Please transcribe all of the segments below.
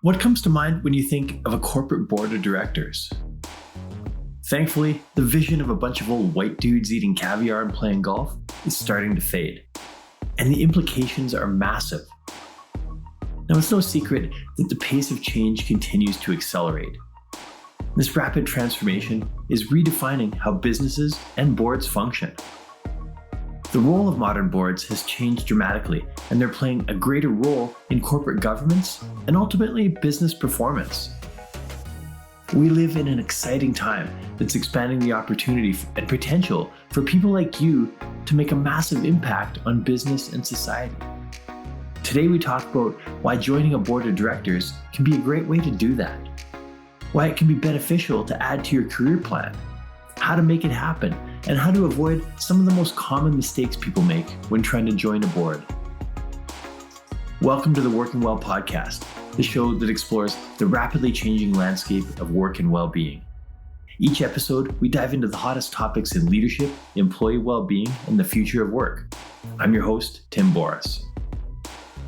What comes to mind when you think of a corporate board of directors? Thankfully, the vision of a bunch of old white dudes eating caviar and playing golf is starting to fade. And the implications are massive. Now, it's no secret that the pace of change continues to accelerate. This rapid transformation is redefining how businesses and boards function. The role of modern boards has changed dramatically, and they're playing a greater role in corporate governance and ultimately business performance. We live in an exciting time that's expanding the opportunity and potential for people like you to make a massive impact on business and society. Today we talk about why joining a board of directors can be a great way to do that, why it can be beneficial to add to your career plan, how to make it happen, and how to avoid some of the most common mistakes people make when trying to join a board. Welcome to the Working Well podcast, the show that explores the rapidly changing landscape of work and well-being. Each episode, we dive into the hottest topics in leadership, employee well-being, and the future of work. I'm your host, Tim Boris.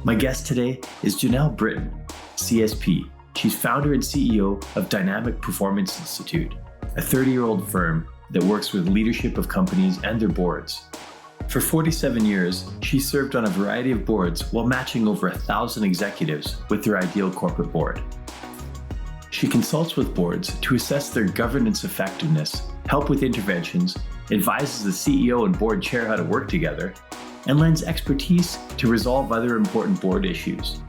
My guest today is Janelle Brittain, CSP. She's founder and CEO of Dynamic Performance Institute, a 30-year-old firm that works with leadership of companies and their boards. For 47 years, she served on a variety of boards while matching over 1,000 executives with their ideal corporate board. She consults with boards to assess their governance effectiveness, help with interventions, advises the CEO and board chair how to work together, and lends expertise to resolve other important board issues.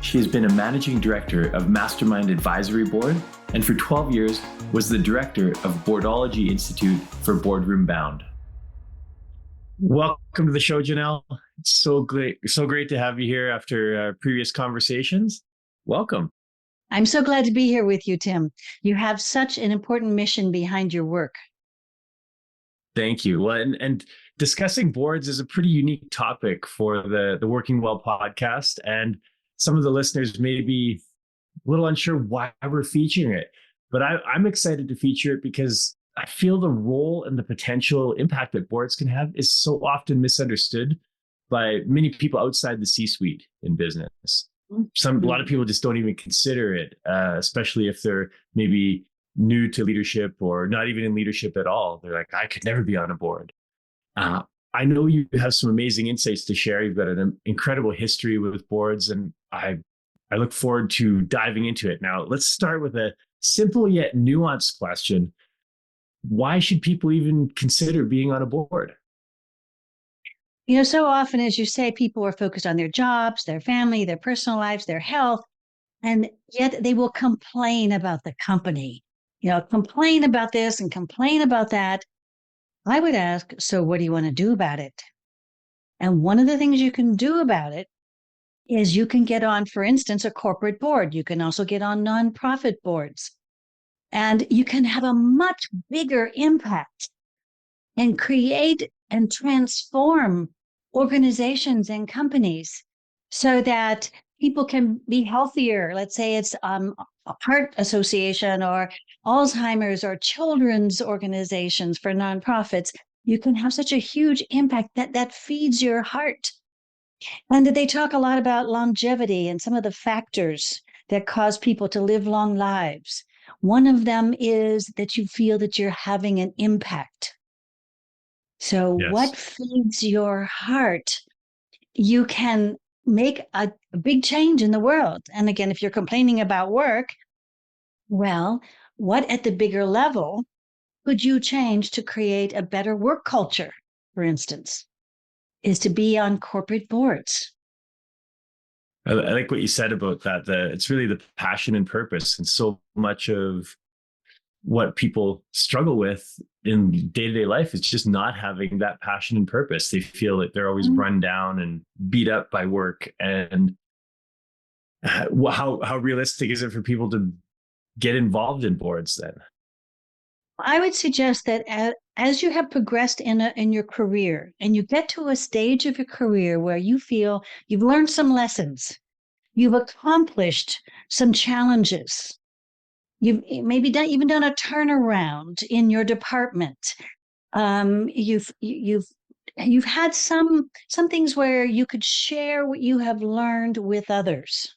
She has been a managing director of Mastermind Advisory Board, and for 12 years was the director of Boardology Institute for Boardroom Bound. Welcome to the show, Janelle. It's so great to have you here after previous conversations. Welcome. I'm so glad to be here with you, Tim. You have such an important mission behind your work. Thank you. Well, and discussing boards is a pretty unique topic for the Working Well podcast, and some of the listeners may be a little unsure why we're featuring it, but I'm excited to feature it because I feel the role and the potential impact that boards can have is so often misunderstood by many people outside the C-suite in business. A lot of people just don't even consider it, especially if they're maybe new to leadership or not even in leadership at all. They're like, I could never be on a board. I know you have some amazing insights to share. You've got an incredible history with boards, and I look forward to diving into it. Now, let's start with a simple yet nuanced question. Why should people even consider being on a board? You know, so often, as you say, people are focused on their jobs, their family, their personal lives, their health, and yet they will complain about the company. Complain about this and complain about that. I would ask, so what do you want to do about it? And one of the things you can do about it is you can get on, for instance, a corporate board. You can also get on nonprofit boards. And you can have a much bigger impact and create and transform organizations and companies so that people can be healthier. Let's say it's a heart association or Alzheimer's or children's organizations for nonprofits. You can have such a huge impact that feeds your heart. And they talk a lot about longevity and some of the factors that cause people to live long lives. One of them is that you feel that you're having an impact. So Yes. What feeds your heart, you can make a big change in the world. And again, if you're complaining about work, well, what at the bigger level could you change to create a better work culture, for instance, is to be on corporate boards. I like what you said about that. It's really the passion and purpose. And so much of what people struggle with in day-to-day life is just not having that passion and purpose. They feel that they're always run down and beat up by work. And how realistic is it for people to get involved in boards then? I would suggest that as you have progressed in your career and you get to a stage of your career where you feel you've learned some lessons, you've accomplished some challenges, you've maybe even done a turnaround in your department, you've had some things where you could share what you have learned with others.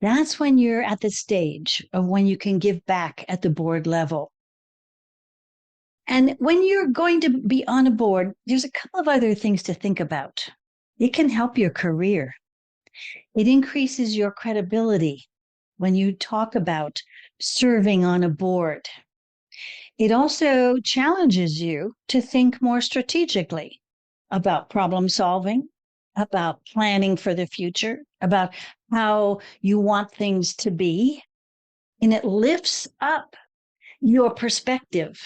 That's when you're at the stage of when you can give back at the board level. And when you're going to be on a board, there's a couple of other things to think about. It can help your career. It increases your credibility when you talk about serving on a board. It also challenges you to think more strategically about problem solving, about planning for the future, about how you want things to be. And it lifts up your perspective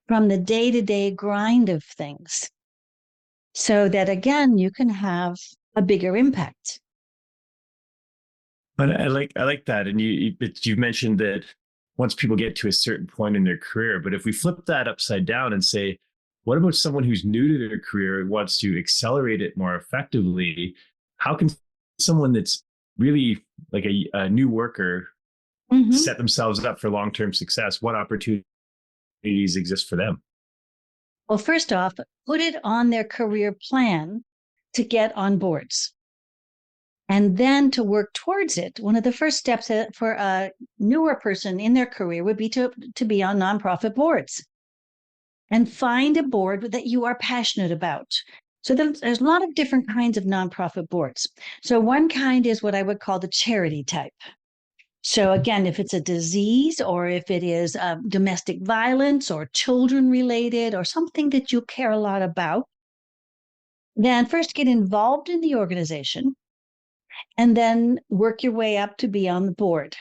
from the day to day grind of things so that, again, you can have a bigger impact. But I like that, and you mentioned that once people get to a certain point in their career, but if we flip that upside down and say, what about someone who's new to their career and wants to accelerate it more effectively? How can someone that's really like a new worker set themselves up for long-term success? What opportunities exist for them? Well, first off, put it on their career plan to get on boards. And then to work towards it, one of the first steps for a newer person in their career would be to be on nonprofit boards and find a board that you are passionate about. So there's a lot of different kinds of nonprofit boards. So one kind is what I would call the charity type. So again, if it's a disease or if it is domestic violence or children related or something that you care a lot about, then first get involved in the organization and then work your way up to be on the board.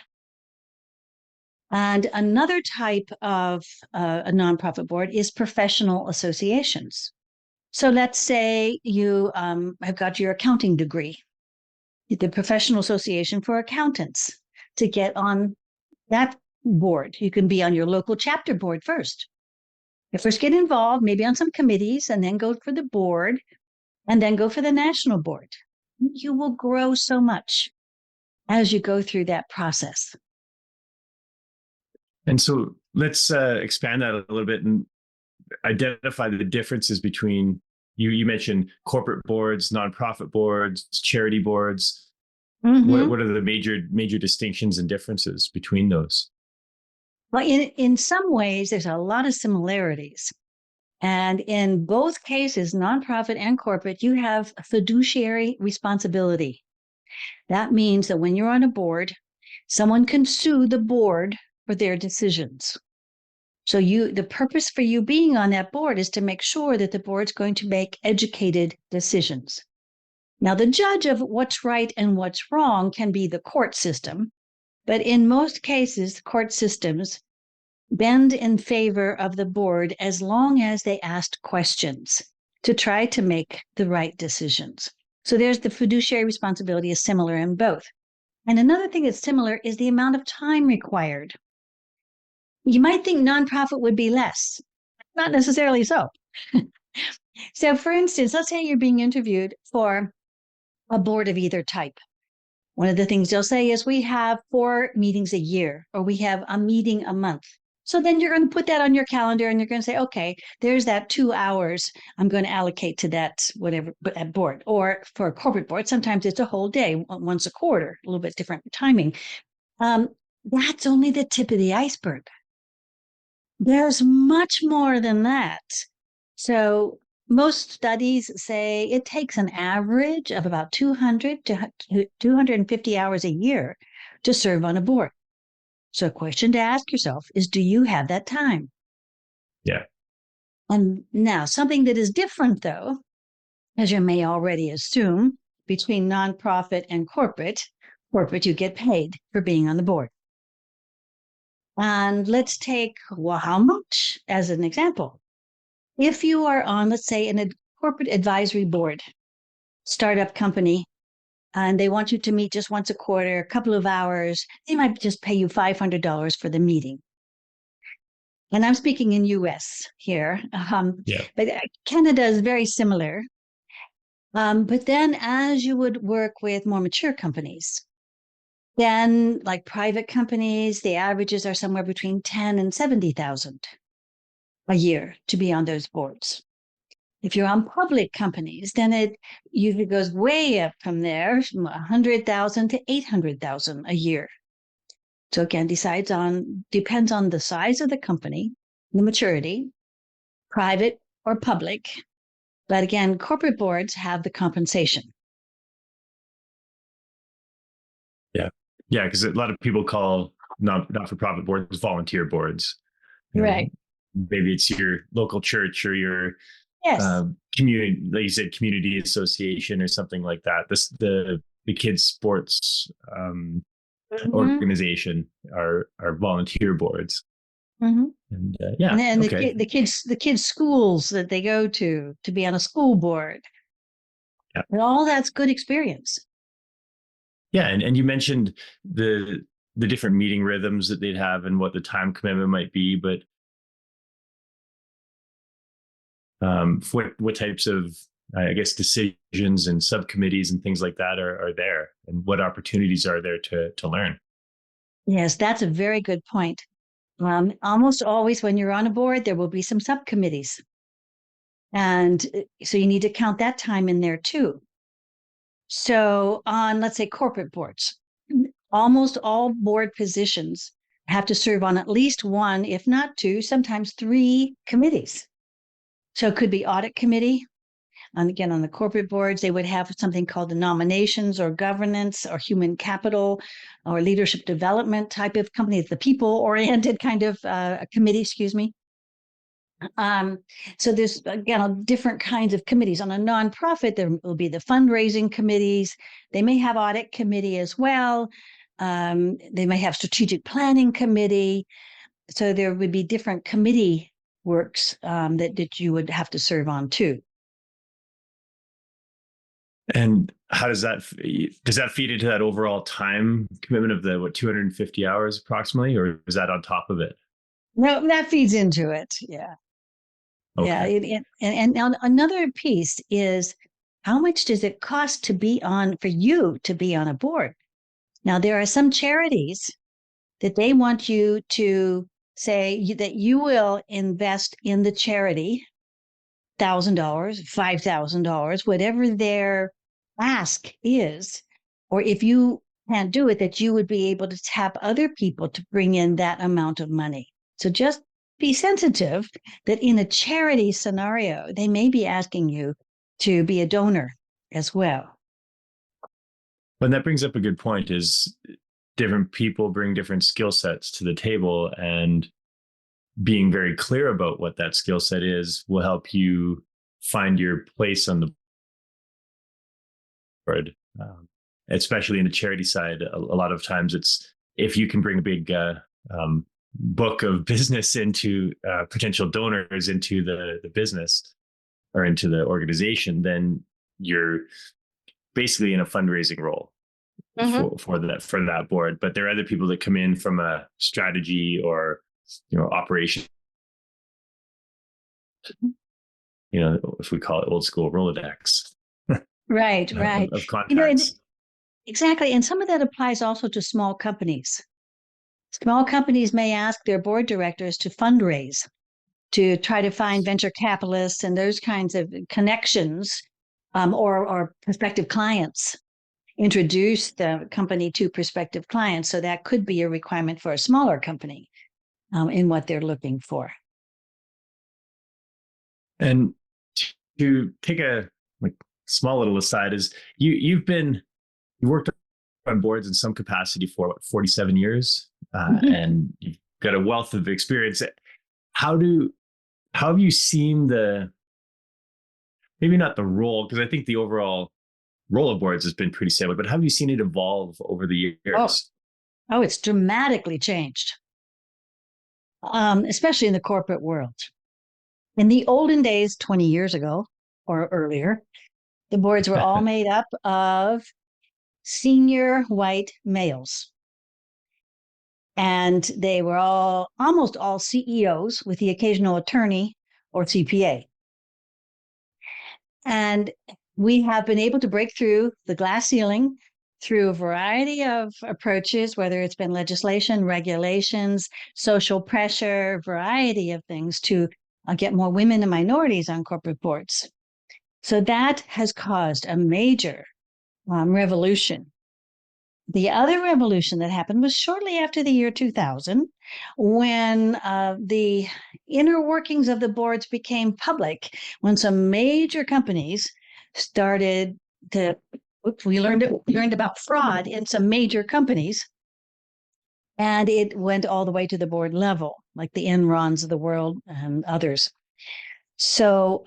And another type of a nonprofit board is professional associations. So let's say you have got your accounting degree, the Professional Association for Accountants, to get on that board. You can be on your local chapter board first. You first get involved, maybe on some committees, and then go for the board, and then go for the national board. You will grow so much as you go through that process. And so let's expand that a little bit and identify the differences between you mentioned corporate boards, nonprofit boards, charity boards. What are the major distinctions and differences between those? Well, in some ways, there's a lot of similarities. And in both cases, nonprofit and corporate, you have a fiduciary responsibility. That means that when you're on a board, someone can sue the board for their decisions. So the purpose for you being on that board is to make sure that the board's going to make educated decisions. Now, the judge of what's right and what's wrong can be the court system, but in most cases, court systems bend in favor of the board as long as they asked questions to try to make the right decisions. So there's the fiduciary responsibility is similar in both. And another thing that's similar is the amount of time required. You might think nonprofit would be less, not necessarily so. So for instance, let's say you're being interviewed for a board of either type. One of the things they'll say is we have 4 meetings a year, or we have a meeting a month. So then you're going to put that on your calendar and you're going to say, okay, there's that 2 hours I'm going to allocate to that, whatever, at board. Or for a corporate board, sometimes it's a whole day, once a quarter, a little bit different timing. That's only the tip of the iceberg. There's much more than that. So most studies say it takes an average of about 200 to 250 hours a year to serve on a board. So a question to ask yourself is, do you have that time? Yeah. And now something that is different, though, as you may already assume, between nonprofit and corporate, you get paid for being on the board. And let's take, well, how much as an example. If you are on, let's say, in a corporate advisory board, startup company, and they want you to meet just once a quarter, a couple of hours, they might just pay you $500 for the meeting. And I'm speaking in US here, but Canada is very similar. But then as you would work with more mature companies, then like private companies, the averages are somewhere between 10 and 70,000 a year to be on those boards. If you're on public companies, then it usually goes way up from there, from 100,000 to 800,000 a year. So again, depends on the size of the company, the maturity, private or public. But again, corporate boards have the compensation. Yeah. Yeah. Because a lot of people call not for profit boards volunteer boards. Right. Maybe it's your local church or your Yes. community, like you said, community association or something like that. The kids sports Mm-hmm. organization are volunteer boards. Mm-hmm. And And yeah, then okay. the kids schools that they go to be on a school board. Yeah. And all that's good experience. Yeah, and you mentioned the different meeting rhythms that they'd have and what the time commitment might be, but what types of I guess decisions and subcommittees and things like that are there, and what opportunities are there to learn? Yes, that's a very good point. Almost always when you're on a board, there will be some subcommittees. And so you need to count that time in there too. So on, let's say, corporate boards, almost all board positions have to serve on at least one, if not two, sometimes three committees. So it could be audit committee. And again, on the corporate boards, they would have something called the nominations or governance or human capital or leadership development type of company. It's the people oriented kind of committee, excuse me. So there's again different kinds of committees. On a nonprofit, there will be the fundraising committees. They may have audit committee as well. They may have strategic planning committee. So there would be different committee works that you would have to serve on too. And how does that feed into that overall time commitment of the 250 hours approximately, or is that on top of it? No, that feeds into it. Yeah. Yeah. Okay. And another piece is how much does it cost for you to be on a board? Now, there are some charities that they want you to say that you will invest in the charity $1,000, $5,000, whatever their ask is, or if you can't do it, that you would be able to tap other people to bring in that amount of money. So just be sensitive that in a charity scenario, they may be asking you to be a donor as well. And that brings up a good point, is different people bring different skill sets to the table, and being very clear about what that skill set is will help you find your place on the board. Especially in the charity side, a lot of times it's, if you can bring a big book of business into potential donors into the business or into the organization, then you're basically in a fundraising role for that board. But there are other people that come in from a strategy or operation, if we call it old school Rolodex. Right, right. Of And contacts. exactly. And some of that applies also to small companies. Small companies may ask their board directors to fundraise, to try to find venture capitalists and those kinds of connections, or prospective clients. Introduce the company to prospective clients. So that could be a requirement for a smaller company in what they're looking for. And to take a small little aside, is you worked on boards in some capacity for 47 years, and you've got a wealth of experience. How have you seen maybe not the role, because I think the overall role of boards has been pretty stable, but how have you seen it evolve over the Oh, years? it's dramatically changed, especially in the corporate world. In the olden days, 20 years ago or earlier, the boards were all made up of senior white males. And they were almost all CEOs with the occasional attorney or CPA. And we have been able to break through the glass ceiling through a variety of approaches, whether it's been legislation, regulations, social pressure, variety of things to get more women and minorities on corporate boards. So that has caused a major revolution. The other revolution that happened was shortly after the year 2000, when the inner workings of the boards became public, when some major companies started to, we learned about fraud in some major companies, and it went all the way to the board level, like the Enrons of the world and others. So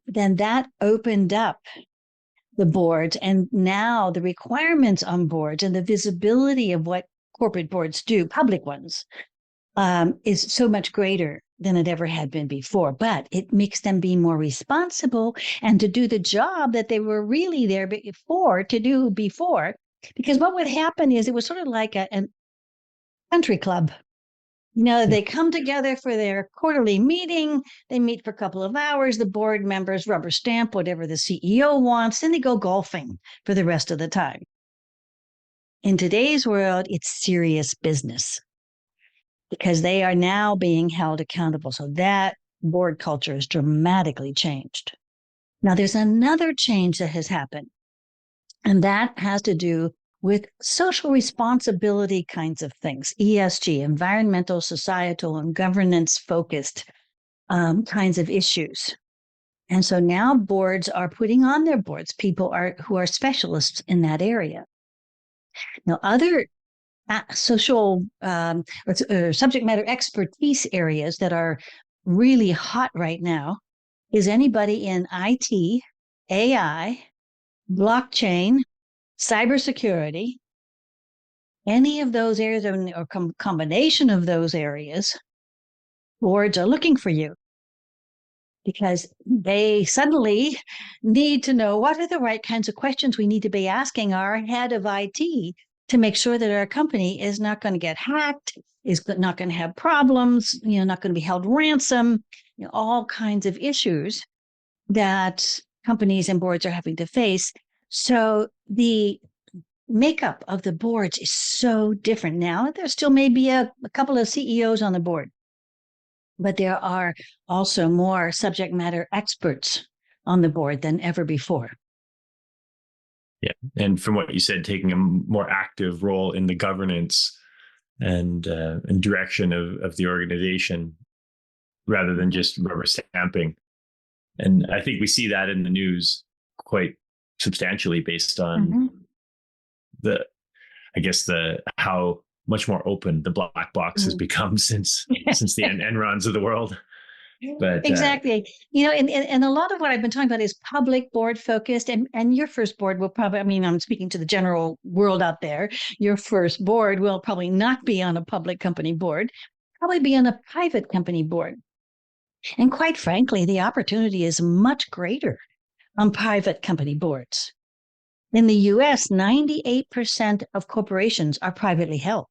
then that opened up the boards, and now the requirements on boards and the visibility of what corporate boards do, public ones, is so much greater than it ever had been before. But it makes them be more responsible and to do the job that they were really there before to do before. Because what would happen is it was sort of like a country club. They come together for their quarterly meeting. They meet for a couple of hours. The board members rubber stamp whatever the CEO wants, and they go golfing for the rest of the time. In today's world, it's serious business because they are now being held accountable. So that board culture has dramatically changed. Now, there's another change that has happened, and that has to do with social responsibility kinds of things, ESG, environmental, societal, and governance focused kinds of issues. And so now boards are putting on their boards people who are specialists in that area. Now, other social or subject matter expertise areas that are really hot right now is anybody in IT, AI, blockchain, cybersecurity, any of those areas or combination of those areas, boards are looking for you because they suddenly need to know what are the right kinds of questions we need to be asking our head of IT to make sure that our company is not going to get hacked, is not going to have problems, not going to be held ransom, all kinds of issues that companies and boards are having to face. So the makeup of the boards is so different now. There still may be a couple of CEOs on the board, but there are also more subject matter experts on the board than ever before. Yeah. And from what you said, taking a more active role in the governance and direction of the organization rather than just rubber stamping. And I think we see that in the news quite substantially based on how much more open the black box has become since the Enrons of the world. But exactly, and a lot of what I've been talking about is public board focused, and your first board will probably, I'm speaking to the general world out there, your first board will probably not be on a public company board, probably be on a private company board. And quite frankly, the opportunity is much greater on private company boards. In the US, 98% of corporations are privately held.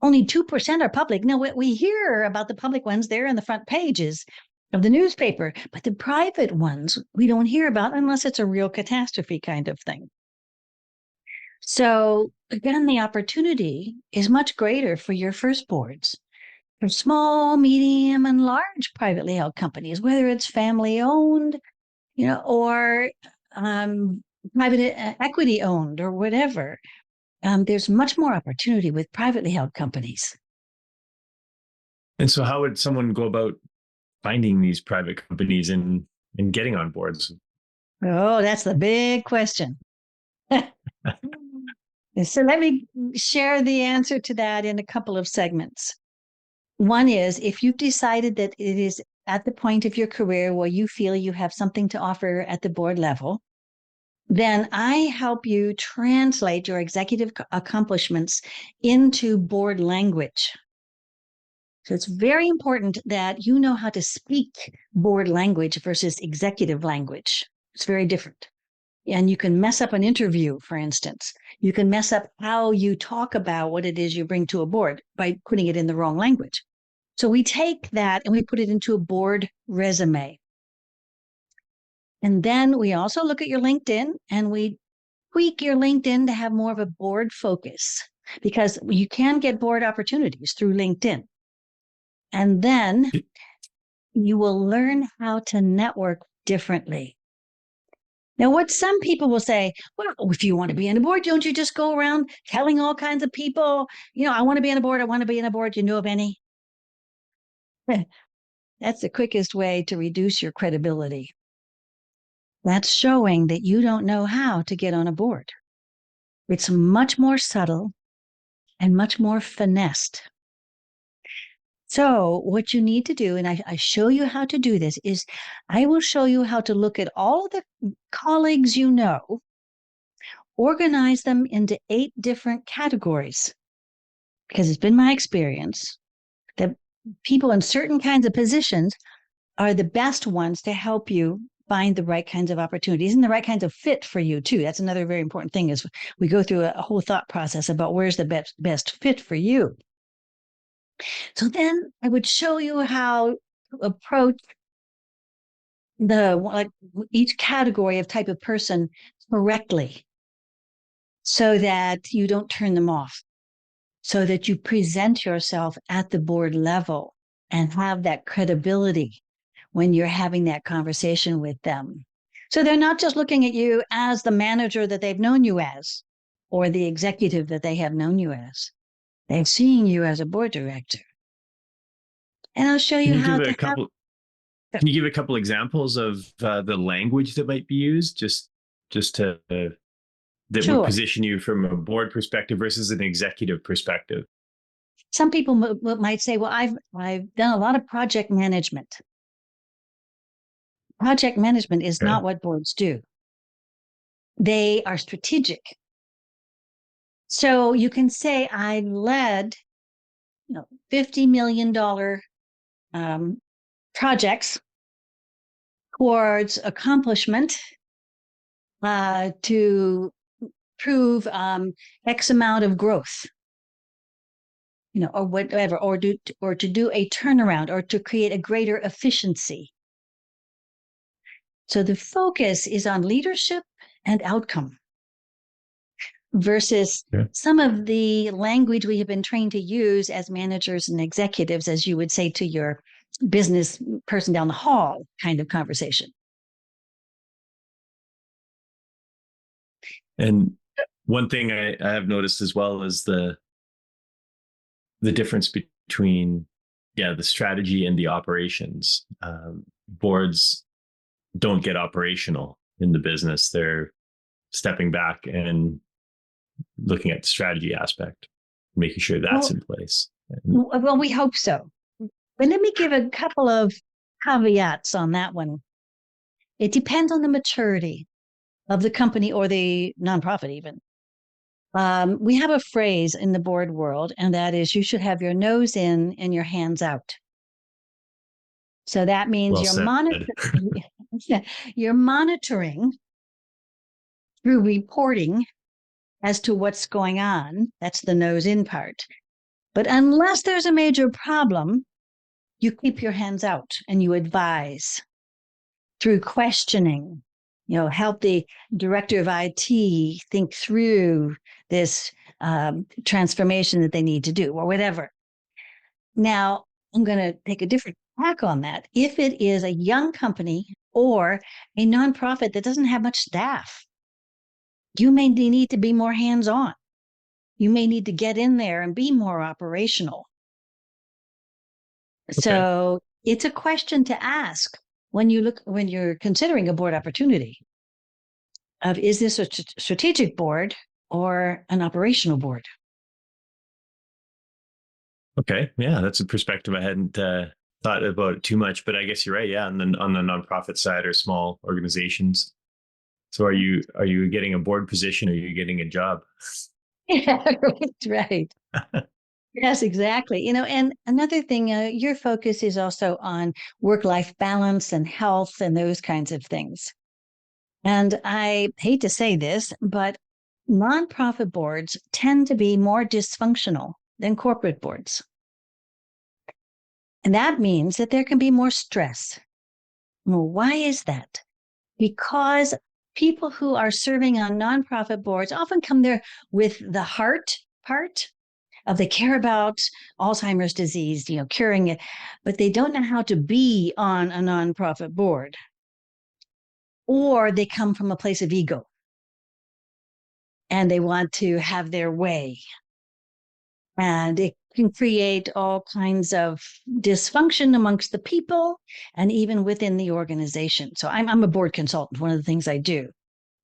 Only 2% are public. Now, we hear about the public ones there in the front pages of the newspaper, but the private ones we don't hear about unless it's a real catastrophe kind of thing. So again, the opportunity is much greater for your first boards, for small, medium, and large privately held companies, whether it's family owned, or private equity owned or whatever. There's much more opportunity with privately held companies. And so how would someone go about finding these private companies and getting on boards? Oh, that's the big question. So let me share the answer to that in a couple of segments. One is, if you've decided that it is at the point of your career where you feel you have something to offer at the board level, then I help you translate your executive accomplishments into board language. So it's very important that you know how to speak board language versus executive language. It's very different. And you can mess up an interview, for instance. You can mess up how you talk about what it is you bring to a board by putting it in the wrong language. So we take that and we put it into a board resume. And then we also look at your LinkedIn and we tweak your LinkedIn to have more of a board focus, because you can get board opportunities through LinkedIn. And then you will learn how to network differently. Now, what some people will say, well, if you want to be on a board, don't you just go around telling all kinds of people, I want to be on a board, I want to be on a board. You know of any? That's the quickest way to reduce your credibility. That's showing that you don't know how to get on a board. It's much more subtle and much more finessed. So, what you need to do, and I show you how to do this, is I will show you how to look at all the colleagues you know, organize them into 8 different categories. Because it's been my experience that people in certain kinds of positions are the best ones to help you find the right kinds of opportunities and the right kinds of fit for you too. That's another very important thing is we go through a whole thought process about where's the best fit for you. So then I would show you how to approach each category of type of person correctly so that you don't turn them off, so that you present yourself at the board level and have that credibility when you're having that conversation with them. So they're not just looking at you as the manager that they've known you as or the executive that they have known you as. They're seeing you as a board director. And I'll show you how to have. Can you give a couple examples of the language that might be used, just to that Sure. would position you from a board perspective versus an executive perspective? Some people might say, "Well, I've done a lot of project management." Project management is not what boards do. They are strategic. So you can say I led, $50 million projects towards accomplishment to prove X amount of growth, or whatever, or to do a turnaround or to create a greater efficiency. So the focus is on leadership and outcome versus some of the language we have been trained to use as managers and executives, as you would say to your business person down the hall kind of conversation. And one thing I have noticed as well is the difference between the strategy and the operations. Boards don't get operational in the business. They're stepping back and looking at the strategy aspect, making sure that's in place. Well, we hope so. But let me give a couple of caveats on that one. It depends on the maturity of the company or the nonprofit even. We have a phrase in the board world, and that is you should have your nose in and your hands out. So that means you're monitoring through reporting as to what's going on. That's the nose in part. But unless there's a major problem, you keep your hands out and you advise through questioning, help the director of IT think through this transformation that they need to do or whatever. Now, I'm going to take a different tack on that. If it is a young company or a nonprofit that doesn't have much staff, you may need to be more hands-on. You may need to get in there and be more operational. Okay. So it's a question to ask when you're considering a board opportunity of, is this a strategic board or an operational board? Okay. Yeah, that's a perspective I hadn't thought about it too much, but I guess you're right. Yeah. On the nonprofit side or small organizations. So are you getting a board position or are you getting a job? Yeah, right. Yes, exactly. And another thing, your focus is also on work-life balance and health and those kinds of things. And I hate to say this, but nonprofit boards tend to be more dysfunctional than corporate boards. And that means that there can be more stress. Well, why is that? Because people who are serving on nonprofit boards often come there with the heart part, They care about Alzheimer's disease, curing it, but they don't know how to be on a nonprofit board, or they come from a place of ego and they want to have their way. And it can create all kinds of dysfunction amongst the people and even within the organization. So I'm a board consultant, one of the things I do.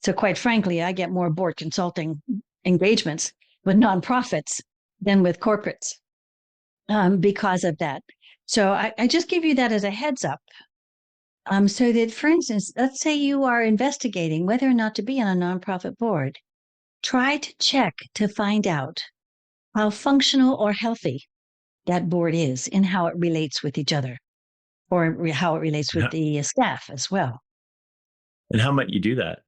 So quite frankly, I get more board consulting engagements with nonprofits than with corporates because of that. So I just give you that as a heads up. So that, for instance, let's say you are investigating whether or not to be on a nonprofit board. Try to check to find out how functional or healthy that board is and how it relates with each other, or how it relates with the staff as well. And how might you do that?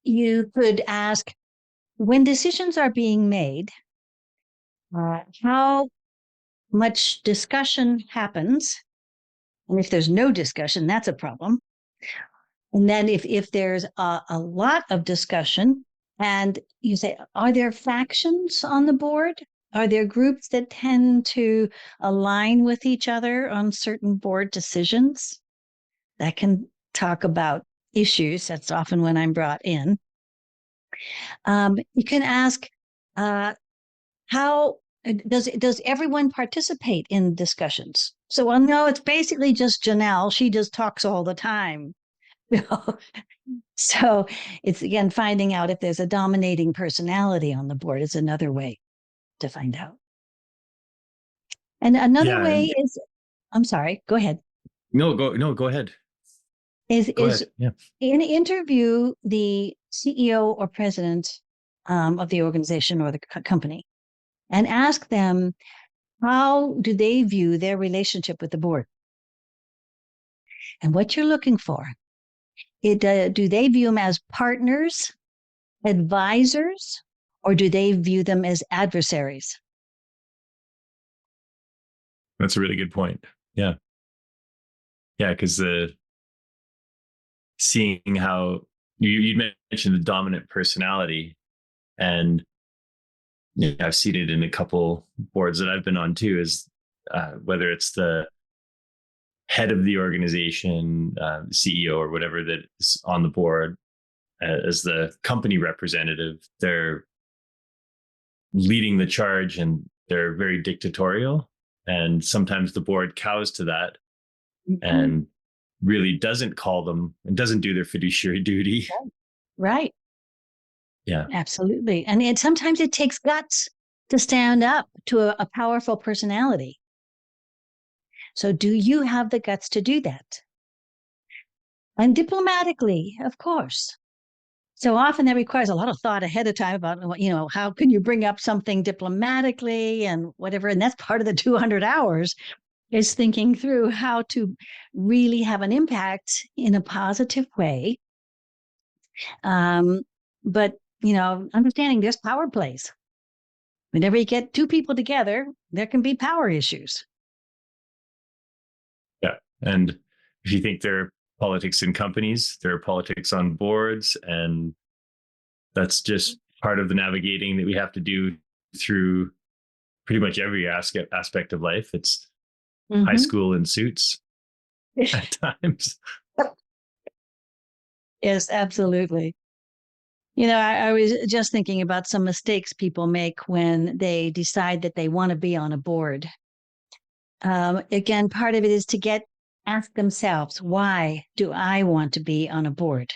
You could ask, when decisions are being made, how much discussion happens? And if there's no discussion, that's a problem. And then if there's a lot of discussion, and you say, are there factions on the board? Are there groups that tend to align with each other on certain board decisions? That can talk about issues. That's often when I'm brought in. You can ask, how does everyone participate in discussions? So, well, no, it's basically just Janelle. She just talks all the time. So it's, again, finding out if there's a dominating personality on the board is another way to find out. And another way is, I'm sorry, go ahead. No, go ahead. Interview the CEO or president of the organization or the company and ask them, how do they view their relationship with the board? And what you're looking for, do they view them as partners, advisors, or do they view them as adversaries? That's a really good point. Yeah. Yeah, because seeing how you mentioned the dominant personality, and I've seen it in a couple boards that I've been on too, is whether it's the head of the organization, CEO or whatever that is on the board, as the company representative, they're leading the charge and they're very dictatorial. And sometimes the board cows to that and really doesn't call them and doesn't do their fiduciary duty. Right. Yeah, absolutely. And sometimes it takes guts to stand up to a powerful personality. So do you have the guts to do that? And diplomatically, of course. So often that requires a lot of thought ahead of time about, how can you bring up something diplomatically and whatever. And that's part of the 200 hours is thinking through how to really have an impact in a positive way. But, understanding there's power plays. Whenever you get two people together, there can be power issues. Yeah. And if you think there are politics in companies, there are politics on boards, and that's just part of the navigating that we have to do through pretty much every aspect of life. It's high school in suits at times. Yes, absolutely. I was just thinking about some mistakes people make when they decide that they want to be on a board. Again, part of it is to ask themselves, why do I want to be on a board?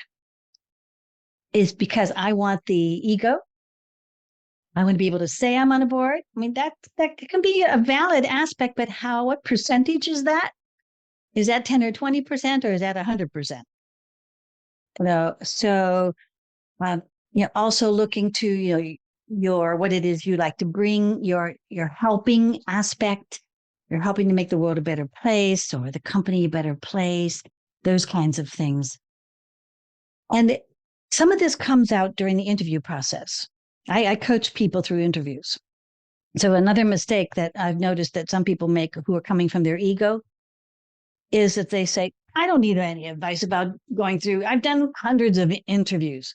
Is because I want the ego? I want to be able to say I'm on a board. I mean, that can be a valid aspect, but what percentage is that? Is that 10 or 20%, or is that 100%? So, also looking to, your what it is you like to bring, your helping aspect. You're helping to make the world a better place, or the company a better place, those kinds of things. And some of this comes out during the interview process. I coach people through interviews. So another mistake that I've noticed that some people make who are coming from their ego is that they say, I don't need any advice about going through. I've done hundreds of interviews.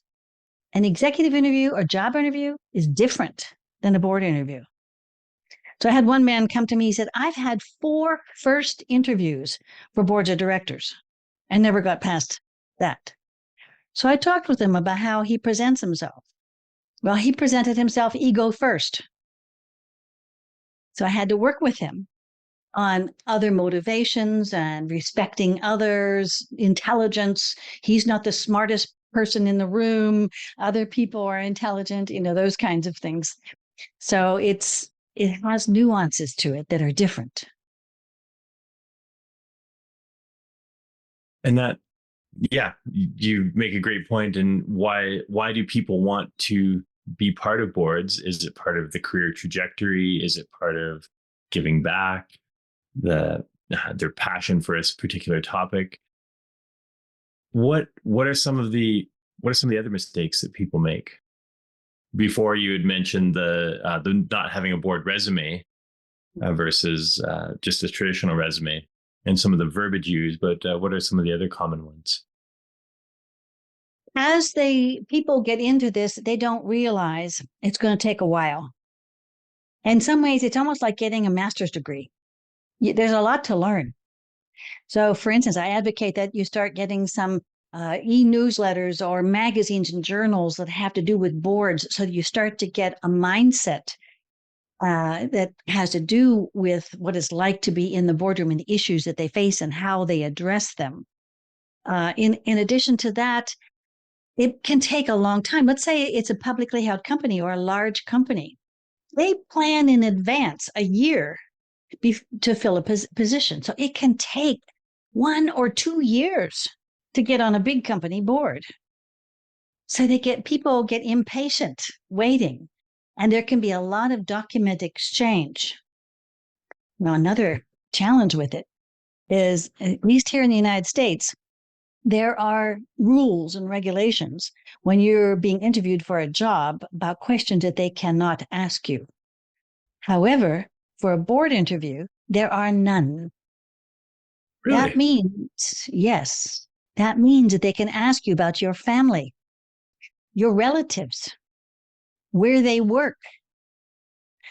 An executive interview or job interview is different than a board interview. So I had one man come to me, he said, I've had 4 first interviews for boards of directors and never got past that. So I talked with him about how he presents himself. Well, he presented himself ego first. So I had to work with him on other motivations and respecting others, intelligence. He's not the smartest person in the room. Other people are intelligent, those kinds of things. So it has nuances to it that are different. And that, yeah, you make a great point. And why do people want to be part of boards? Is it part of the career trajectory? Is it part of giving back? Their passion for a particular topic? What are some of the other mistakes that people make? Before, you had mentioned the not having a board resume versus just a traditional resume, and some of the verbiage used. But what are some of the other common ones? As people get into this, they don't realize it's going to take a while. In some ways, it's almost like getting a master's degree. There's a lot to learn. So, for instance, I advocate that you start getting some e-newsletters or magazines and journals that have to do with boards, so that you start to get a mindset that has to do with what it's like to be in the boardroom and the issues that they face and how they address them. In addition to that, it can take a long time. Let's say it's a publicly held company or a large company. They plan in advance a year to fill a position. So it can take 1 or 2 years to get on a big company board. So people get impatient waiting, and there can be a lot of document exchange. Now, another challenge with it is, at least here in the United States, there are rules and regulations when you're being interviewed for a job about questions that they cannot ask you. However, for a board interview, there are none. Really? That means that they can ask you about your family, your relatives, where they work.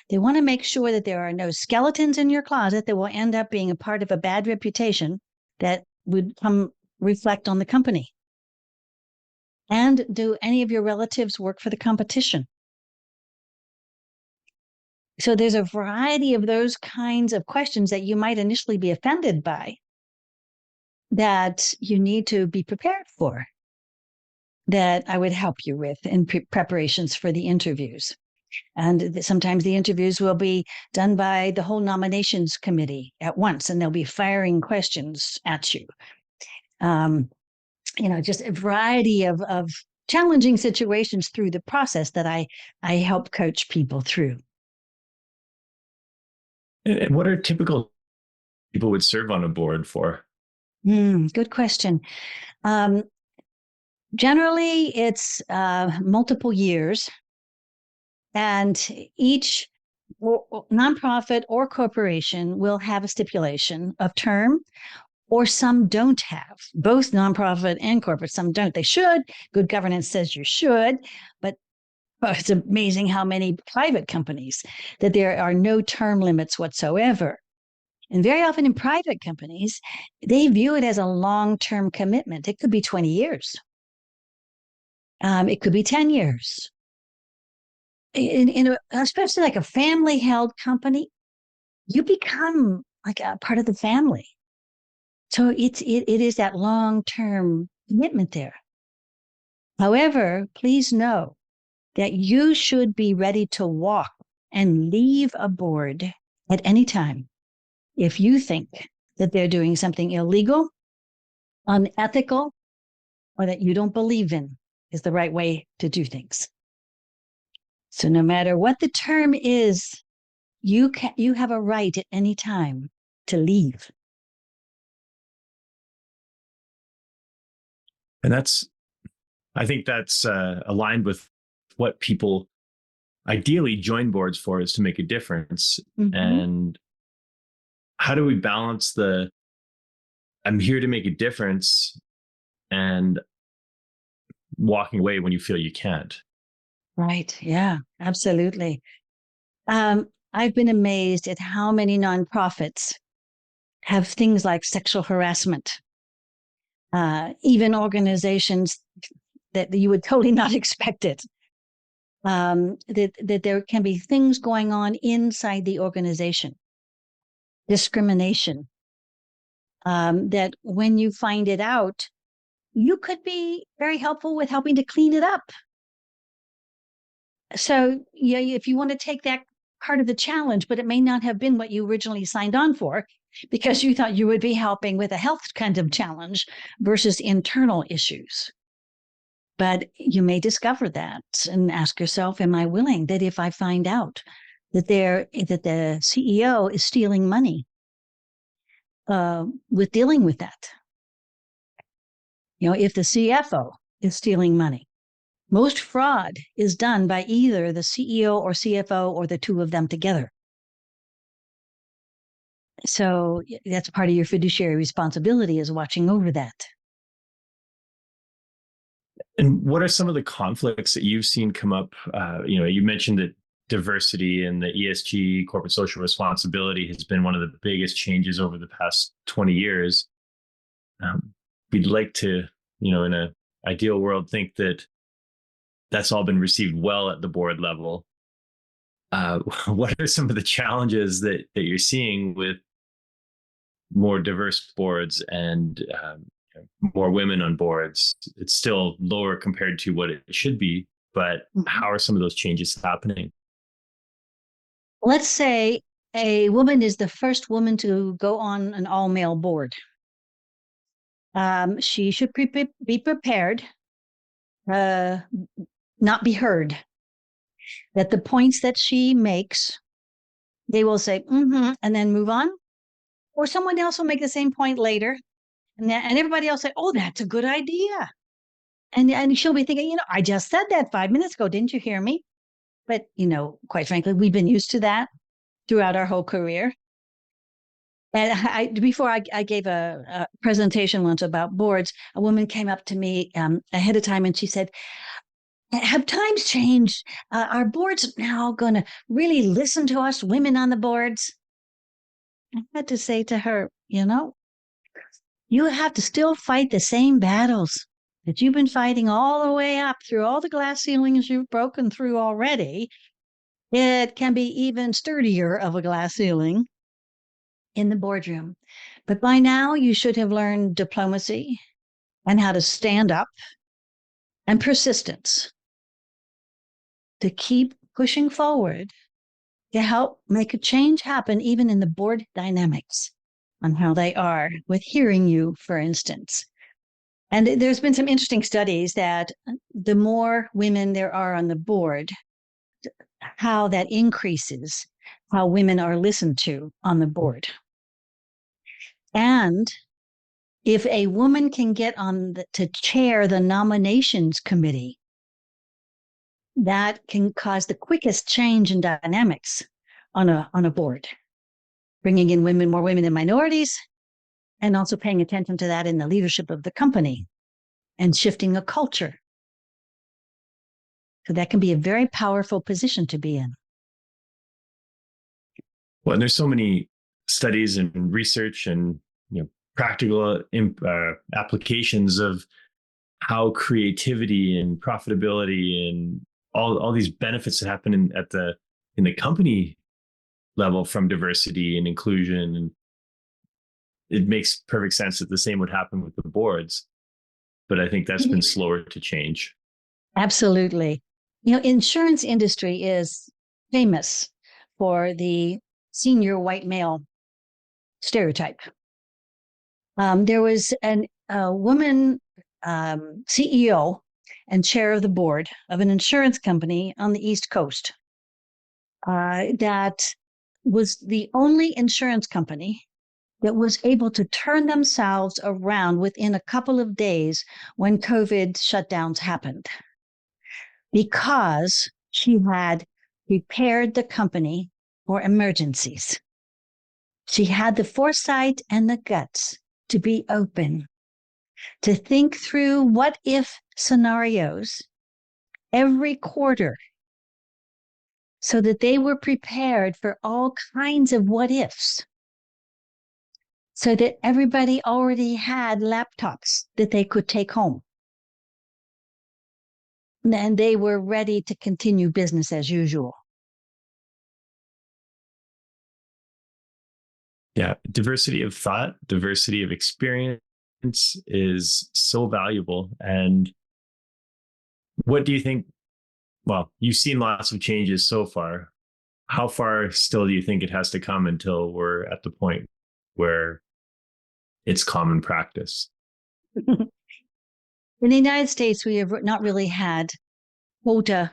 They want to make sure that there are no skeletons in your closet that will end up being a part of a bad reputation that would reflect on the company. And do any of your relatives work for the competition? So there's a variety of those kinds of questions that you might initially be offended by that you need to be prepared for, that I would help you with in preparations for the interviews. And sometimes the interviews will be done by the whole nominations committee at once, and they'll be firing questions at you. Just a variety of challenging situations through the process that I help coach people through. And what are typical people would serve on a board for? Good question. Generally, it's multiple years, and each nonprofit or corporation will have a stipulation of term, or some don't have. Both nonprofit and corporate, some don't. They should. Good governance says you should, but it's amazing how many private companies that there are no term limits whatsoever. And very often in private companies, they view it as a long-term commitment. It could be 20 years. It could be 10 years. Especially like a family-held company, you become like a part of the family. So it is that long-term commitment there. However, please know that you should be ready to walk and leave a board at any time if you think that they're doing something illegal, unethical, or that you don't believe in is the right way to do things. So no matter what the term is, you have a right at any time to leave. And I think that's aligned with what people ideally join boards for, is to make a difference. Mm-hmm. And how do we balance I'm here to make a difference and walking away when you feel you can't? Right. Yeah, absolutely. I've been amazed at how many nonprofits have things like sexual harassment, even organizations that you would totally not expect it. That there can be things going on inside the organization, discrimination, that when you find it out, you could be very helpful with helping to clean it up. So, yeah, if you want to take that part of the challenge, but it may not have been what you originally signed on for because you thought you would be helping with a health kind of challenge versus internal issues. But you may discover that and ask yourself, am I willing that if I find out that the CEO is stealing money with dealing with that? If the CFO is stealing money, most fraud is done by either the CEO or CFO or the two of them together. So that's part of your fiduciary responsibility, is watching over that. And what are some of the conflicts that you've seen come up? You mentioned that diversity and the ESG, corporate social responsibility, has been one of the biggest changes over the past 20 years. We'd like to, in an ideal world, think that that's all been received well at the board level. What are some of the challenges that you're seeing with more diverse boards and more women on boards? It's still lower compared to what it should be, but how are some of those changes happening? Let's say a woman is the first woman to go on an all-male board. She should be prepared, not be heard. That the points that she makes, they will say, and then move on. Or someone else will make the same point later. And everybody else say, oh, that's a good idea. And she'll be thinking, I just said that 5 minutes ago. Didn't you hear me? But, quite frankly, we've been used to that throughout our whole career. And before I gave a presentation once about boards, a woman came up to me ahead of time and she said, have times changed? Are boards now going to really listen to us women on the boards? I had to say to her, you have to still fight the same battles that you've been fighting all the way up through all the glass ceilings you've broken through already. It can be even sturdier of a glass ceiling in the boardroom. But by now, you should have learned diplomacy and how to stand up and persistence to keep pushing forward to help make a change happen, even in the board dynamics on how they are with hearing you, for instance. And there's been some interesting studies that the more women there are on the board, how that increases how women are listened to on the board. And if a woman can get to chair the nominations committee, that can cause the quickest change in dynamics on a board, bringing in more women and minorities, and also paying attention to that in the leadership of the company and shifting a culture. So that can be a very powerful position to be in. Well, and there's so many studies and research and practical applications of how creativity and profitability and all these benefits that happen in the company level from diversity and inclusion. And it makes perfect sense that the same would happen with the boards. But I think that's been slower to change. Absolutely. Insurance industry is famous for the senior white male stereotype. There was a woman CEO and chair of the board of an insurance company on the East Coast that was the only insurance company that was able to turn themselves around within a couple of days when COVID shutdowns happened, because she had prepared the company for emergencies. She had the foresight and the guts to be open, to think through what if scenarios every quarter so that they were prepared for all kinds of what ifs, so that everybody already had laptops that they could take home. And they were ready to continue business as usual. Yeah, diversity of thought, diversity of experience is so valuable. And what do you think? Well, you've seen lots of changes so far. How far still do you think it has to come until we're at the point where it's common practice? In the United States, we have not really had quota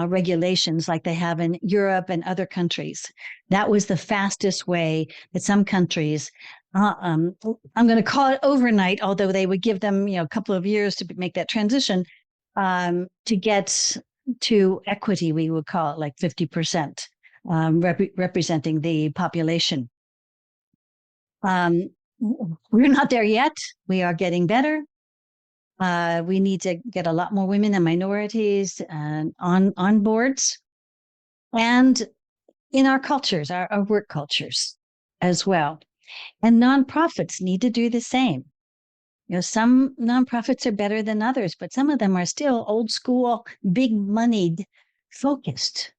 regulations like they have in Europe and other countries. That was the fastest way that some countries, I'm going to call it overnight, although they would give them, a couple of years to make that transition, to get to equity. We would call it like 50%, representing the population. We're not there yet. We are getting better. We need to get a lot more women and minorities on boards, and in our cultures, our work cultures as well. And nonprofits need to do the same. Some nonprofits are better than others, but some of them are still old school, big moneyed focused.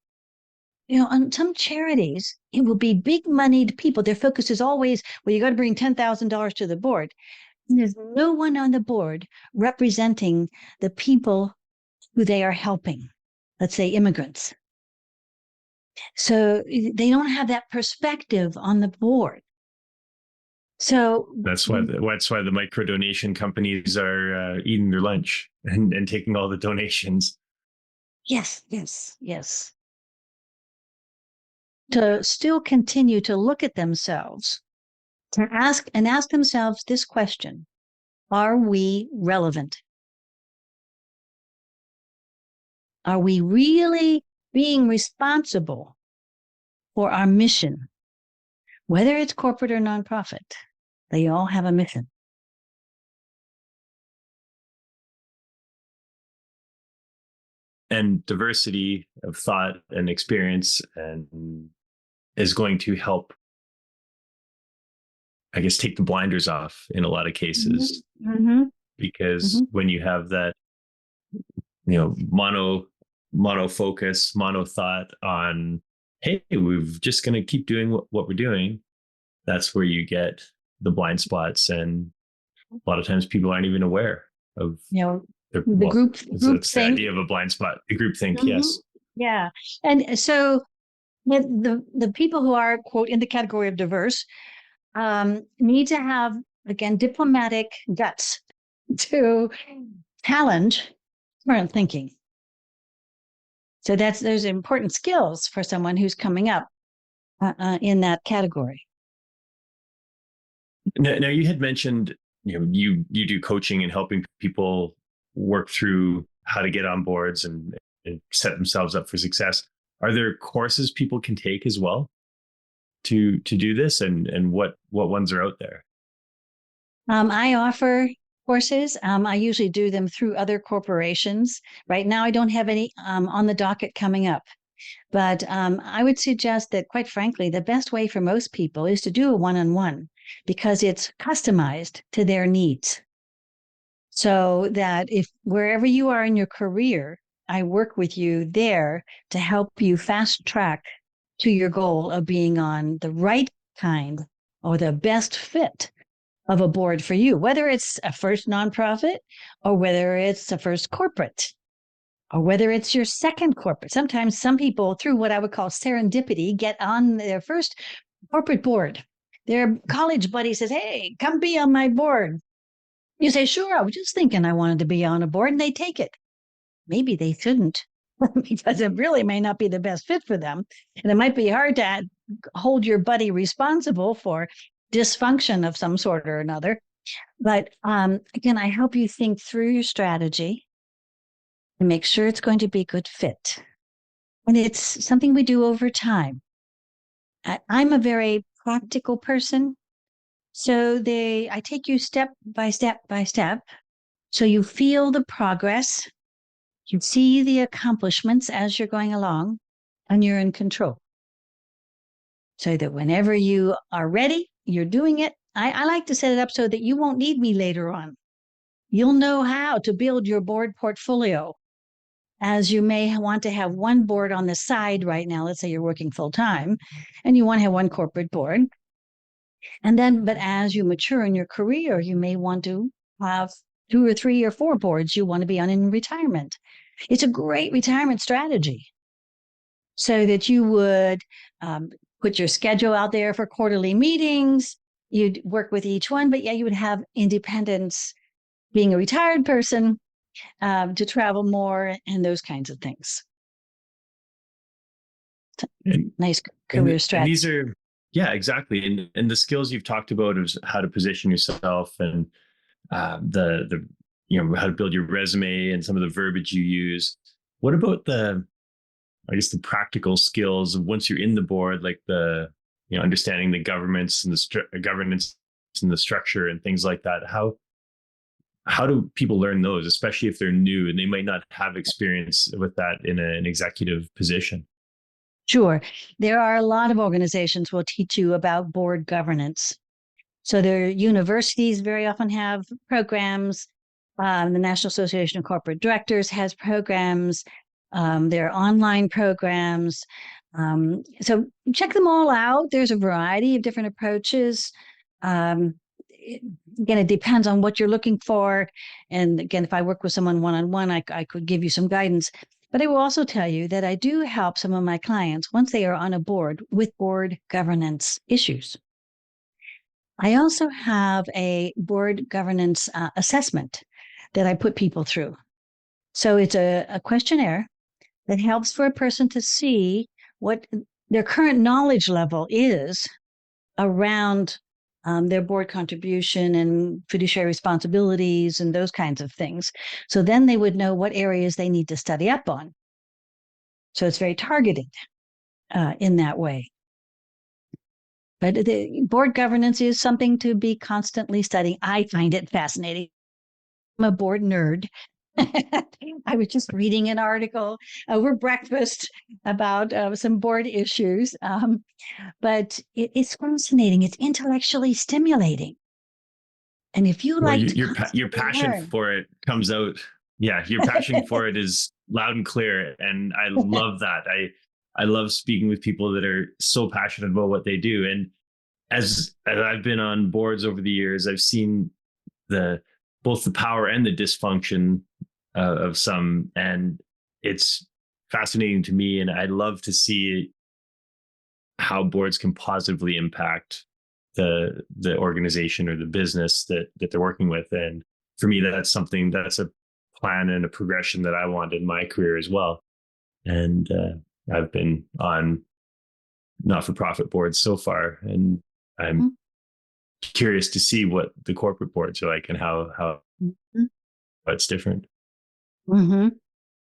On some charities, it will be big moneyed people. Their focus is always, well, you got to bring $10,000 to the board. And there's no one on the board representing the people who they are helping, let's say immigrants. So they don't have that perspective on the board. So that's why the micro donation companies are eating their lunch and taking all the donations. Yes. To still continue to look at themselves, to ask themselves this question: are we relevant? Are we really being responsible for our mission? Whether it's corporate or nonprofit, they all have a mission. And diversity of thought and experience and is going to help, I guess, take the blinders off in a lot of cases. Mm-hmm. Because when you have that, mono focus, mono thought on, hey, we're just going to keep doing what we're doing, that's where you get the blind spots. And a lot of times people aren't even aware of the group it's the idea of a blind spot, the group think. Yes. Yeah. And so the people who are, quote, in the category of diverse, need to have, again, diplomatic guts to challenge current thinking. So those important skills for someone who's coming up in that category. Now you had mentioned, you do coaching and helping people work through how to get on boards and set themselves up for success. Are there courses people can take as well to do this, and what ones are out there? I offer courses. I usually do them through other corporations. Right now, I don't have any on the docket coming up. But I would suggest that, quite frankly, the best way for most people is to do a one-on-one, because it's customized to their needs. So that if wherever you are in your career, I work with you there to help you fast track to your goal of being on the right kind or the best fit of a board for you, whether it's a first nonprofit or whether it's a first corporate or whether it's your second corporate. Sometimes some people, through what I would call serendipity, get on their first corporate board. Their college buddy says, hey, come be on my board. You say, sure, I was just thinking I wanted to be on a board, and they take it. Maybe they shouldn't, because it really may not be the best fit for them. And it might be hard to hold your buddy responsible for dysfunction of some sort or another. But again, I help you think through your strategy and make sure it's going to be a good fit. And it's something we do over time. I'm a very practical person. So I take you step by step by step. So you feel the progress. You see the accomplishments as you're going along. and you're in control. So that whenever you are ready, you're doing it. I like to set it up so that you won't need me later on. You'll know how to build your board portfolio, as you may want to have one board on the side right now. Let's say you're working full time and you want to have one corporate board. And then, but as you mature in your career, you may want to have 2 or 3 or 4 boards you want to be on in retirement. It's a great retirement strategy, so that you would put your schedule out there for quarterly meetings. You'd work with each one, but yeah, you would have independence being a retired person, to travel more and those kinds of things. And, nice career and strategy. these are, yeah, exactly. And the skills you've talked about is how to position yourself, and the how to build your resume and some of the verbiage you use. What about I guess the practical skills of once you're in the board, like the understanding the governance and the governance and the structure and things like that? How do people learn those, especially if they're new and they might not have experience with that in an executive position? Sure. There are a lot of organizations will teach you about board governance. So their universities very often have programs. The National Association of Corporate Directors has programs. There are online programs. So check them all out. There's a variety of different approaches. Again, it depends on what you're looking for. And again, if I work with someone one-on-one, I could give you some guidance. But I will also tell you that I do help some of my clients once they are on a board with board governance issues. I also have a board governance assessment that I put people through. So it's a questionnaire that helps for a person to see what their current knowledge level is around their board contribution and fiduciary responsibilities and those kinds of things. So then they would know what areas they need to study up on. So it's very targeted in that way. But the board governance is something to be constantly studying. I find it fascinating. I'm a board nerd. I was just reading an article over breakfast about some board issues, but it's fascinating. It's intellectually stimulating. And if you like to your passion learn, for it comes out. Yeah, your passion for it is loud and clear, and I love that. I love speaking with people that are so passionate about what they do. And as I've been on boards over the years, I've seen both the power and the dysfunction of some, and it's fascinating to me. And I love to see how boards can positively impact the organization or the business that they're working with. And for me, that's a plan and a progression that I want in my career as well. And I've been on not-for-profit boards so far, and I'm curious to see what the corporate boards are like and how it's different. Mm-hmm.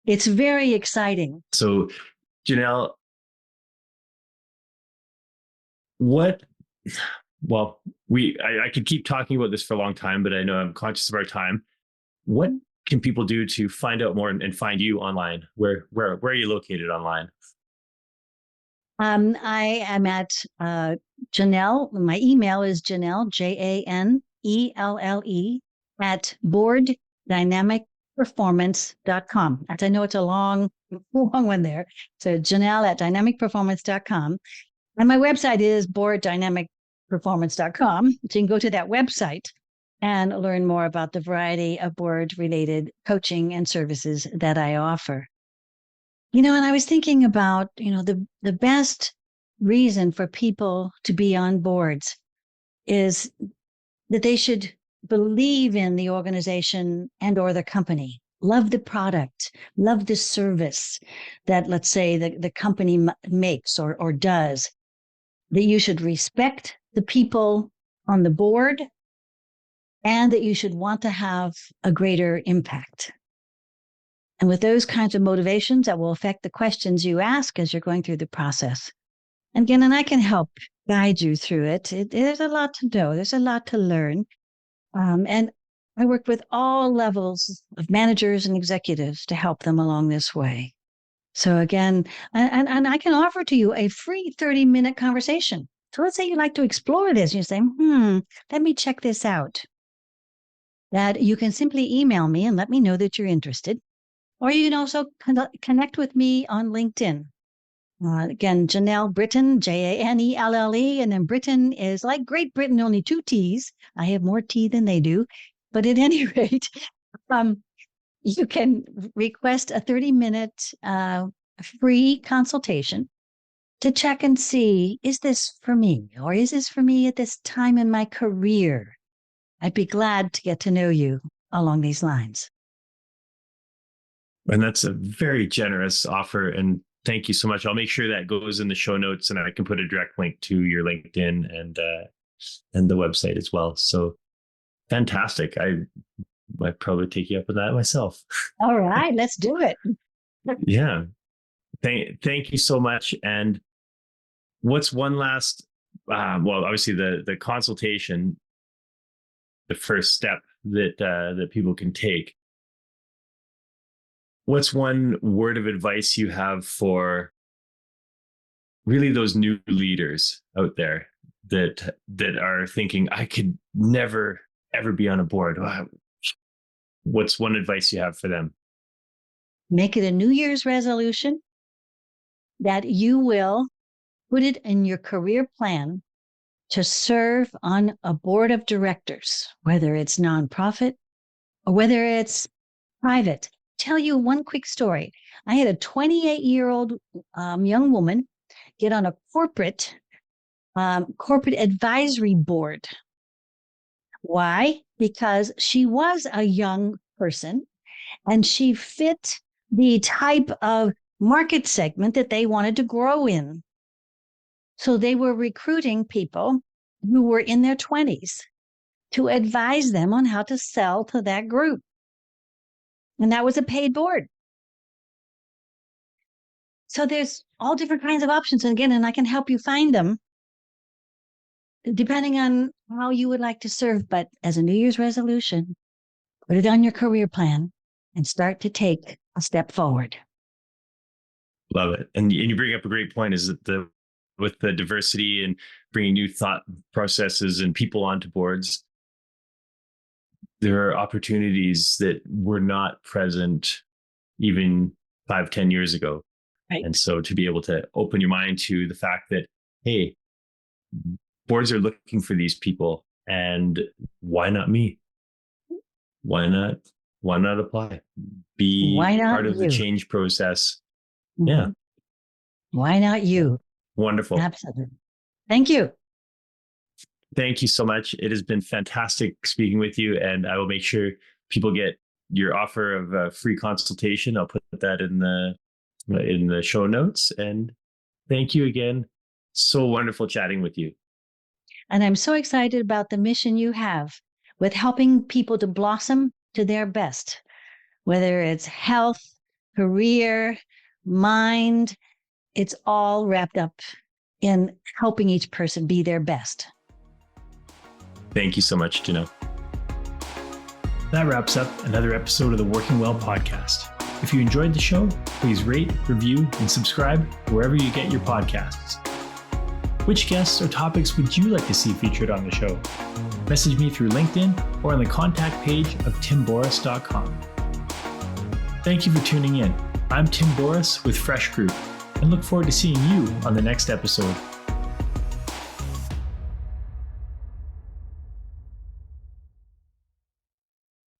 It's very exciting. So, Janelle, I could keep talking about this for a long time, but I know I'm conscious of our time. What can people do to find out more and find you online? Where are you located online? I am at Janelle. My email is Janelle, JANELLE, at boarddynamicperformance.com. As I know it's a long one there. So Janelle at dynamicperformance.com. And my website is boarddynamicperformance.com. So you can go to that website and learn more about the variety of board-related coaching and services that I offer. And I was thinking about, the best reason for people to be on boards is that they should believe in the organization and or the company, love the product, love the service that, let's say, the company makes or does, that you should respect the people on the board, and that you should want to have a greater impact. And with those kinds of motivations, that will affect the questions you ask as you're going through the process. And again, I can help guide you through it. There's a lot to know. There's a lot to learn. And I work with all levels of managers and executives to help them along this way. So again, and I can offer to you a free 30-minute conversation. So let's say you'd like to explore this. You say, let me check this out. That you can simply email me and let me know that you're interested. Or you can also connect with me on LinkedIn. Again, Janelle Brittain, Janelle, and then Brittain is like Great Britain, only 2 T's. I have more T than they do. But at any rate, you can request a 30-minute free consultation to check and see, is this for me? Or is this for me at this time in my career? I'd be glad to get to know you along these lines. And that's a very generous offer. And thank you so much. I'll make sure that goes in the show notes, and I can put a direct link to your LinkedIn and the website as well. So fantastic. I might probably take you up on that myself. All right, let's do it. Yeah. Thank you so much. And what's one last, well, obviously the consultation, the first step that people can take. What's one word of advice you have for really those new leaders out there that are thinking, I could never, ever be on a board? What's one advice you have for them? Make it a New Year's resolution that you will put it in your career plan to serve on a board of directors, whether it's nonprofit or whether it's private. Tell you one quick story. I had a 28-year-old young woman get on a corporate advisory board. Why? Because she was a young person and she fit the type of market segment that they wanted to grow in. So they were recruiting people who were in their 20s to advise them on how to sell to that group. And that was a paid board. So there's all different kinds of options. And again, and I can help you find them depending on how you would like to serve. But as a New Year's resolution, put it on your career plan and start to take a step forward. Love it. And you bring up a great point, is that with the diversity and bringing new thought processes and people onto boards, there are opportunities that were not present even 5-10 years ago. Right. And so to be able to open your mind to the fact that, hey, boards are looking for these people, and why not me? Why not apply? Be part of the change process. Mm-hmm. Yeah. Why not you? Wonderful. Absolutely. Thank you. Thank you so much. It has been fantastic speaking with you, and I will make sure people get your offer of a free consultation. I'll put that in the show notes. And thank you again. So wonderful chatting with you. And I'm so excited about the mission you have with helping people to blossom to their best, whether it's health, career, mind, it's all wrapped up in helping each person be their best. Thank you so much, Janelle. That wraps up another episode of the Working Well podcast. If you enjoyed the show, please rate, review, and subscribe wherever you get your podcasts. Which guests or topics would you like to see featured on the show? Message me through LinkedIn or on the contact page of timboris.com. Thank you for tuning in. I'm Tim Boris with Fresh Group, and look forward to seeing you on the next episode.